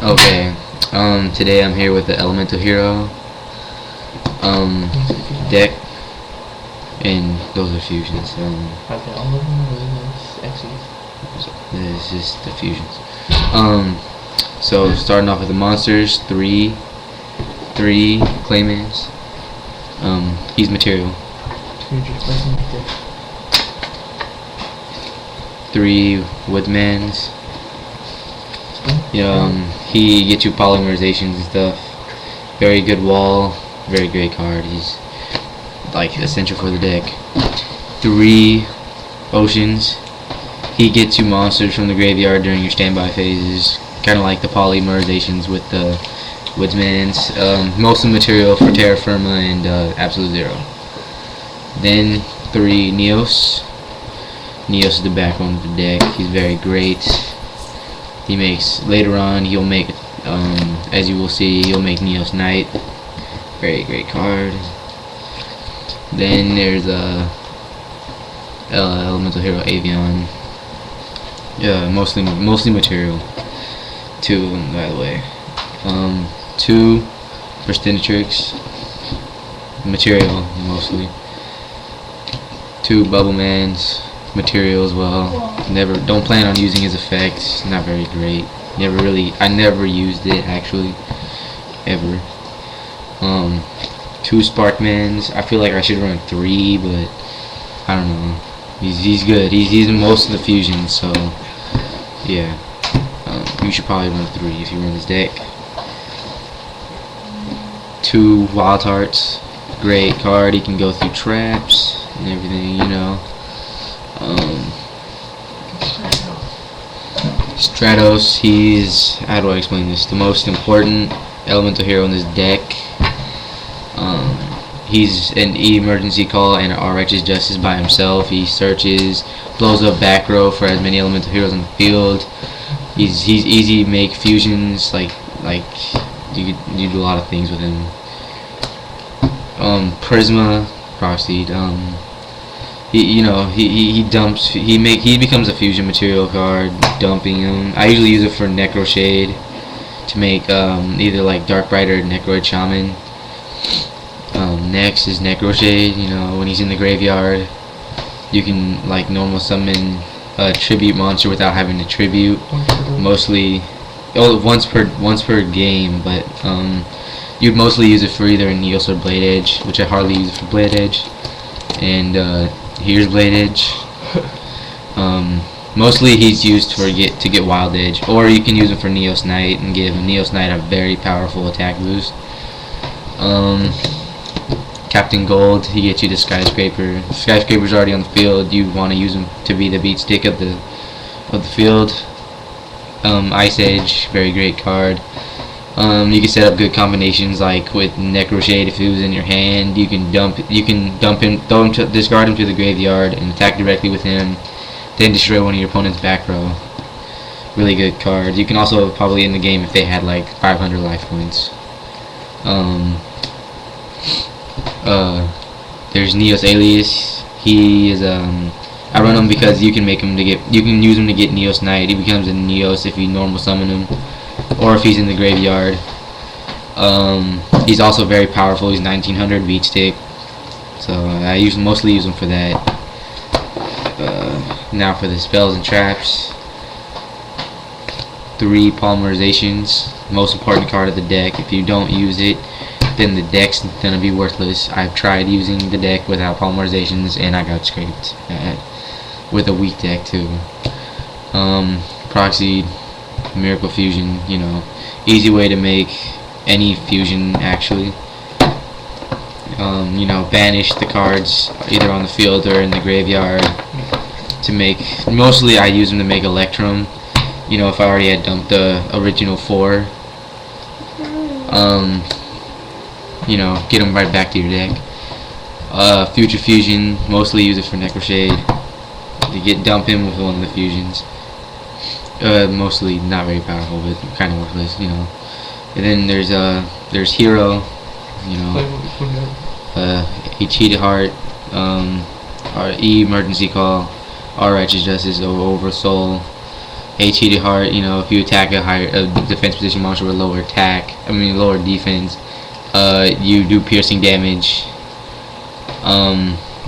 Okay. Today I'm here with the Elemental Hero deck, and those are fusions. Okay, all of them are Xyz. This is just the fusions. So starting off with the monsters, three claymans. He's material. Three woodmans. He gets you polymerizations and stuff. Very good wall. Very great card. He's like essential for the deck. Three oceans. He gets you monsters from the graveyard during your standby phases. Kind of like the polymerizations with the woodsmans. Mostly material for Terra Firma and Absolute Zero. Then three Neos. Neos is the backbone of the deck. He's very great. He makes, later on he'll make, as you will see, he'll make Neos Knight. Very great card. Then there's Elemental Hero Avian. Yeah, mostly material. Two of them, by the way. Two Verstinatrix. Material mostly. Two Bubblemans. Material as well. Don't plan on using his effects. Not very great. I never used it actually, ever. Two Sparkmans. I feel like I should run three, but I don't know. He's good. He's using most of the fusions, so yeah. You should probably run three if you run this deck. Two Wild Hearts. Great card. He can go through traps and everything, you know. Stratos, he's, how do I explain this, the most important elemental hero in this deck. He's an emergency call and an Righteous Justice by himself. He searches, blows up back row for as many elemental heroes on the field. He's easy to make fusions, like you do a lot of things with him. Prisma, Proceed, he becomes a fusion material card, dumping him. I usually use it for Necro Shade to make either like Darkbright or Necroid Shaman. Next is Necro Shade. When he's in the graveyard, you can like normal summon a tribute monster without having to tribute. Mostly, once per game, but you'd mostly use it for either Neos or Blade Edge, which I hardly use it for Blade Edge. And here's Blade Edge. Mostly he's used to get Wild Edge, or you can use him for Neos Knight and give Neos Knight a very powerful attack boost. Captain Gold, he gets you the Skyscraper. Skyscraper's already on the field. You want to use him to be the beat stick of the field. Ice Edge, very great card. You can set up good combinations, like with Necro Shade. If it was in your hand, you can dump him, discard him to the graveyard, and attack directly with him. Then destroy one of your opponent's back row. Really good card. You can also probably end the game if they had like 500 life points. There's Neos Alias. He is I run him because you can use him to get Neos Knight. He becomes a Neos if you normal summon him, or if he's in the graveyard. He's also very powerful. He's 1900 beat stick, so I mostly use him for that. Now for the spells and traps. 3 polymerizations, most important card of the deck. If you don't use it, then the deck's gonna be worthless. I've tried using the deck without polymerizations and I got scraped with a weak deck too. Proxy, Miracle Fusion, easy way to make any fusion actually. Banish the cards either on the field or in the graveyard to make, mostly I use them to make Electrum. If I already had dumped the original 4, get them right back to your deck. Future Fusion, mostly use it for Necro Shade to dump him with one of the fusions. Mostly not very powerful, but kind of worthless, And then there's Hero, a Cheetah Heart, Emergency Call, Righteous Justice, Oversoul. HE to heart. You know, if you attack a defense position monster with lower lower defense, you do piercing damage.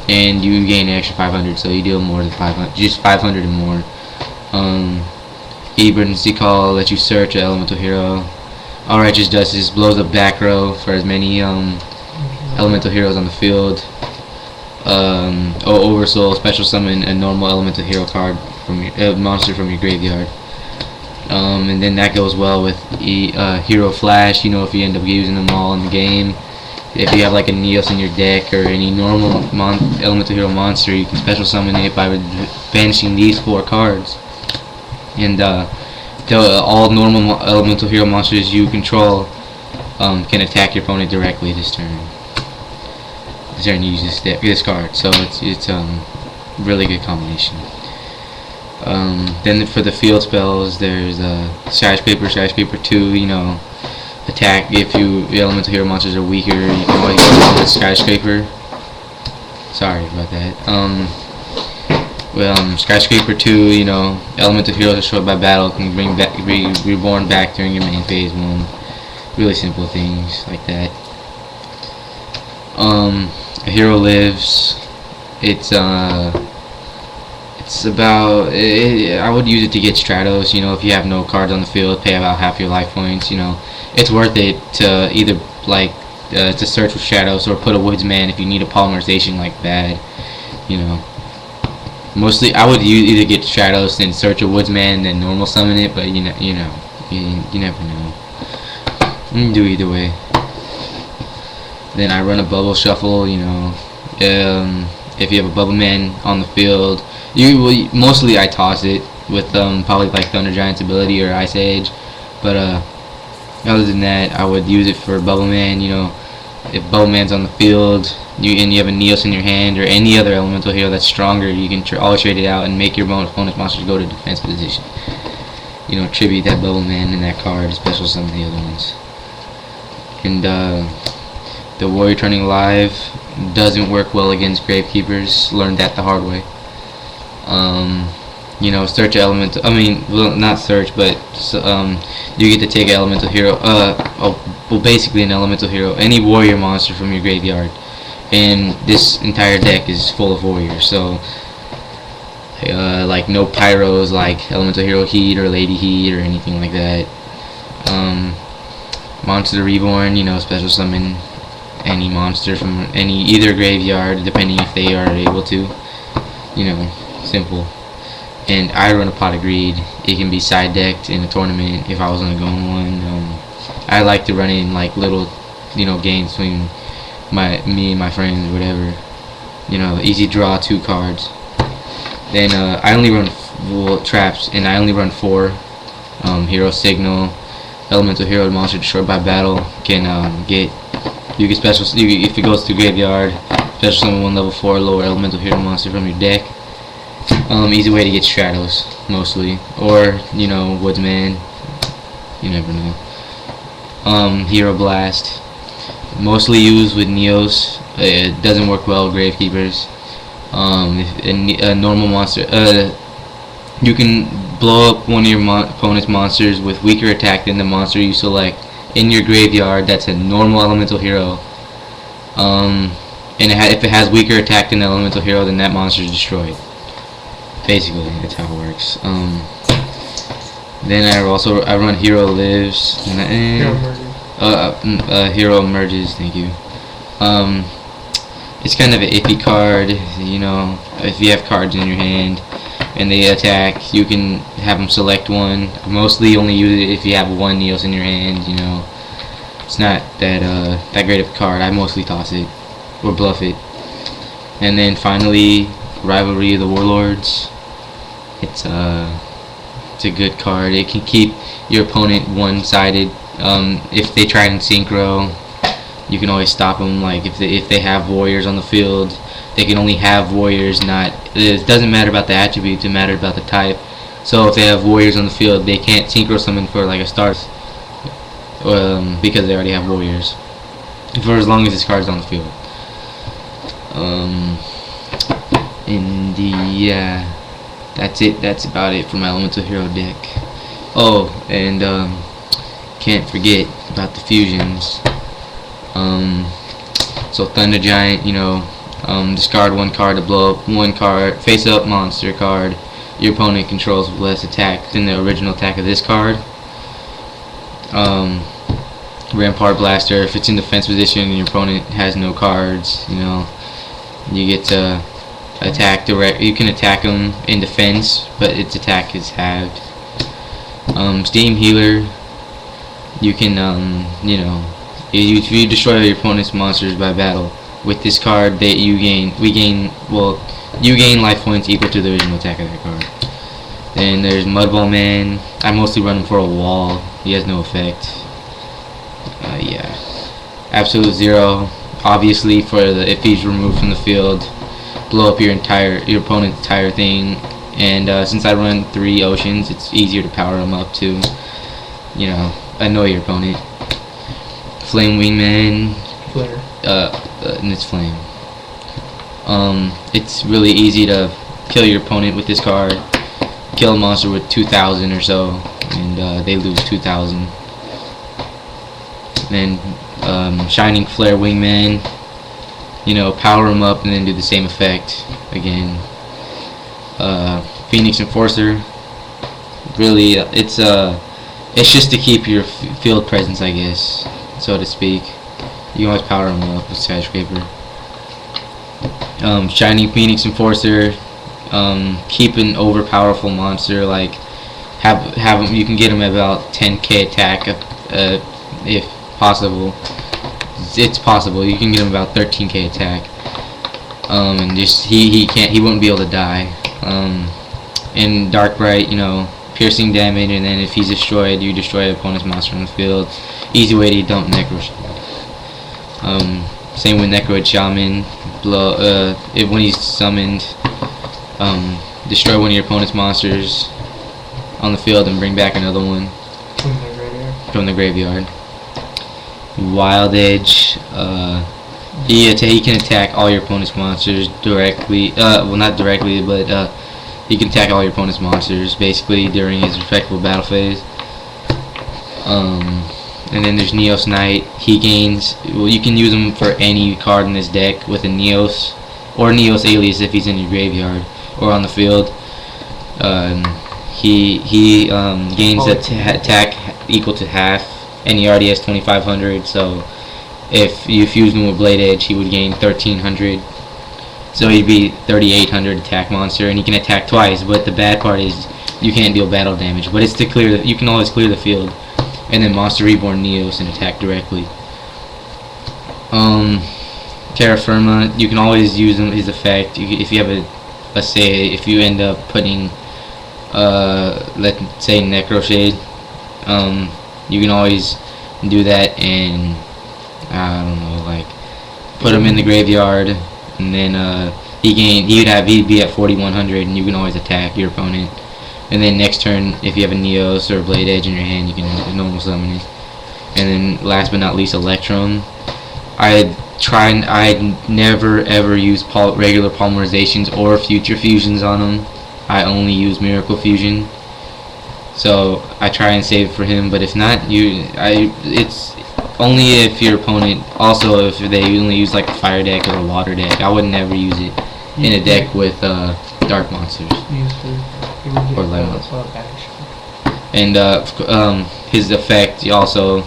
And you gain an extra 500, so you deal more than 500, just 500 and more. Emergency call lets you search an elemental hero. All Righteous Justice blows up back row for as many elemental heroes on the field. Oversoul special summon a normal elemental hero card from your monster from your graveyard. And then that goes well with Hero Flash. You know, if you end up using them all in the game. If you have like a Neos in your deck or any normal elemental hero monster, you can special summon it by banishing these 4 cards. And all normal elemental hero monsters you control can attack your opponent directly this turn. This turn you use this card, so it's really good combination. Then for the field spells, there's Skyscraper 2. You know, attack if your elemental hero monsters are weaker. You can always go with Skyscraper. Sorry about that. Skyscraper 2, you know, elemental heroes destroyed by battle can be reborn back during your main phase 1. Really simple things like that. A hero lives. It's about. I would use it to get Stratos. You know, if you have no cards on the field, pay about half your life points. You know, it's worth it to either to search with Shadows or put a Woodsman if you need a polymerization like bad. You know. Mostly, I would either get Shadows and search a Woodsman than normal summon it, but you never know. You can do either way. Then I run a Bubble Shuffle. You know, if you have a Bubble Man on the field, mostly I toss it with probably like Thunder Giant's ability or Ice Age, but other than that, I would use it for Bubble Man. You know, if Bubble Man's on the field. And you have a Neos in your hand or any other elemental hero that's stronger, you can always trade it out and make your opponent's monsters go to defense position. You know, tribute that Bubble Man and that card, special some of the other ones. And the Warrior Turning Live doesn't work well against Gravekeepers. Learned that the hard way. You know, search elemental. Well, not search, but you get to take an elemental hero. Basically an elemental hero, any warrior monster from your graveyard. And this entire deck is full of warriors, so like no pyros like Elemental Hero Heat or Lady Heat or anything like that. Monster Reborn, you know, special summon any monster from either graveyard, depending if they are able to. You know, simple. And I run a Pot of Greed. It can be side decked in a tournament if I was gonna go in one. I like to run it in like little, you know, games between me and my friends, whatever. You know, easy draw 2 cards. Then I only run traps, and I only run 4. Hero Signal, elemental hero monster destroyed by battle can you can if it goes to graveyard, special summon 1 level 4 lower elemental hero monster from your deck. Easy way to get Stratos mostly, or you know, Woodsman. You never know. Hero Blast. Mostly used with Neos. It doesn't work well with Gravekeepers. If a normal monster, you can blow up one of your opponent's monsters with weaker attack than the monster you select in your graveyard. That's a normal elemental hero. And if it has weaker attack than the elemental hero, then that monster is destroyed. Basically, that's how it works. Then I run Hero Lives. Hero Emerges, thank you. It's kind of an iffy card, you know. If you have cards in your hand and they attack, you can have them select one. I mostly only use it if you have 1 Neos in your hand, you know. It's not that great of a card. I mostly toss it or bluff it. And then finally, Rivalry of the Warlords. It's a good card. It can keep your opponent one-sided. If they try and synchro, you can always stop them. Like if they have warriors on the field, they can only have warriors. It doesn't matter about the attributes. It matters about the type. So if they have warriors on the field, they can't synchro summon for like a start, because they already have warriors. For as long as this card's on the field. that's it. That's about it for my Elemental Hero deck. Oh, and can't forget about the fusions. So Thunder Giant, discard one card to blow up one card, face up monster card your opponent controls with less attack than the original attack of this card. Rampart Blaster, if it's in defense position and your opponent has no cards, you get to attack direct. You can attack them in defense, but its attack is halved. Steam Healer, you can, if you destroy your opponent's monsters by battle with this card, you gain life points equal to the original attack of that card. Then there's Mudball Man. I mostly run him for a wall. He has no effect. Yeah. Absolute Zero, obviously if he's removed from the field, blow up your opponent's entire thing. And since I run 3 oceans, it's easier to power him up to, annoy your opponent. Flame Wingman. Flare. And it's flame. It's really easy to kill your opponent with this card. Kill a monster with 2,000 or so, and they lose 2,000. Then Shining Flare Wingman, power him up and then do the same effect again. Phoenix Enforcer, really, it's just to keep your field presence, I guess, so to speak. You can always power him up with Skyscraper. Shining Phoenix Enforcer, keep an overpowerful monster, like have him. You can get him at about 10k attack, if possible. It's possible. You can get him about 13k attack. And just he wouldn't be able to die. And Dark Bright, piercing damage, and then if he's destroyed, you destroy the opponent's monster on the field. Easy way to dump Necro. Same with Necroid Shaman. When he's summoned, destroy one of your opponent's monsters on the field and bring back another one from the graveyard. Wild Edge, he can attack all your opponent's monsters directly. Well, not directly, but he can attack all your opponent's monsters basically during his respectable battle phase. And then there's Neos Knight. He gains. Well, you can use him for any card in this deck with a Neos or Neos Alias if he's in your graveyard or on the field. He gains attack equal to half, and he already has 2,500. So if you fused him with Blade Edge, he would gain 1,300. So he'd be 3,800 attack monster, and he can attack twice. But the bad part is you can't deal battle damage. But it's to clear. You can always clear the field. And then Monster Reborn Neos and attack directly. Terra Firma, you can always use his effect. If you have if you end up putting, let's say Necro Shade, you can always do that and put him in the graveyard, and then he'd be at 4,100, and you can always attack your opponent. And then next turn, if you have a Neos or a Blade Edge in your hand, you can normal summon it. And then last but not least, Electrum. I never ever use regular polymerizations or future fusions on him. I only use Miracle Fusion. So I try and save it for him. But if not, it's only if your opponent. Also, if they only use like a fire deck or a water deck, I would never use it in a deck with dark monsters. Or lemons. And his effect also,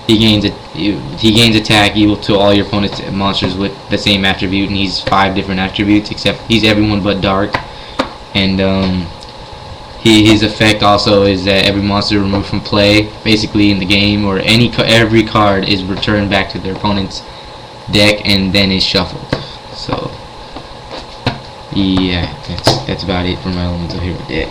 he gains attack equal to all your opponent's monsters with the same attribute, and he's 5 different attributes, except he's everyone but dark. And his effect also is that every monster removed from play, basically in the game, or every card is returned back to their opponent's deck and then is shuffled. So yeah, that's about it for my Elemental Hero deck.